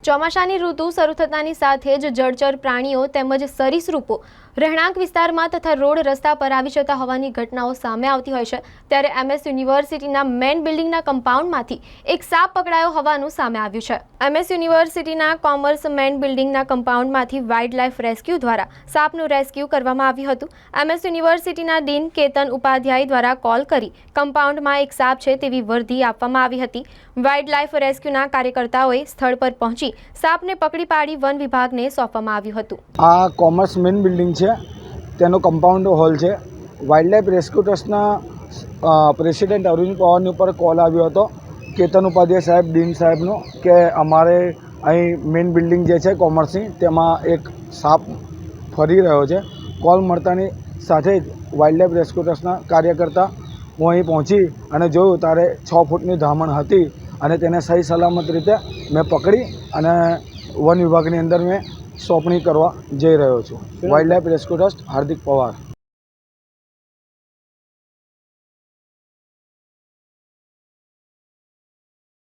ચોમાસાની ઋતુ શરૂ થતાની સાથે જ જળચર પ્રાણીઓ તેમજ સરીસૃપો રહેણાંક વિસ્તારમાં તથા રોડ રસ્તા પર આવી જતા હોવાની ઘટનાઓ સામે આવતી હોય છે। ત્યારે MS યુનિવર્સિટીના મેઇન બિલ્ડિંગના કમ્પાઉન્ડમાંથી એક સાપ પકડાયો હોવાનું સામે આવ્યું છે। MS યુનિવર્સિટીના કોમર્સ મેઇન બિલ્ડિંગના કમ્પાઉન્ડમાંથી વાઇલ્ડલાઇફ રેસ્ક્યુ દ્વારા સાપનું રેસ્ક્યુ કરવામાં આવ્યું હતું। MS યુનિવર્સિટીના ડીન કેતન ઉપાધ્યાય દ્વારા કોલ કરી કમ્પાઉન્ડમાં એક સાપ છે તેવી વર્દી આપવામાં આવી હતી। વાઇલ્ડલાઇફ રેસ્ક્યુના કાર્યકર્તાઓએ સ્થળ પર પહોંચી સાપને પકડી પાડી વન વિભાગને સોંપવામાં આવ્યું હતું। આ કોમર્સ મેઇન બિલ્ડિંગ છે, તેનો કમ્પાઉન્ડ હોલ છે। વાઇલ્ડલાઇફ રેસ્ક્યુ ટ્રસ્ટના પ્રેસિડેન્ટ અરવિંદ પવારની ઉપર કોલ આવ્યો હતો કેતન ઉપાધ્યાય સાહેબ, ડીન સાહેબનો, કે અમારે અહીં મેઇન બિલ્ડિંગ જે છે કોમર્સની, તેમાં એક સાપ ફરી રહ્યો છે। કોલ મળતાની સાથે જ વાઇલ્ડલાઇફ રેસ્ક્યુ ટ્રસ્ટના કાર્યકર્તા હું અહીં પહોંચી અને જોયું ત્યારે 6 ફૂટની ધામણ હતી અને તેને સહી સલામત રીતે મેં પકડી અને વન વિભાગની અંદર મેં સોંપણી કરવા જઈ રહ્યો છું। વાઇલ્ડલાઇફ રેસ્ક્યુ ટ્રસ્ટ, હાર્દિક પવાર।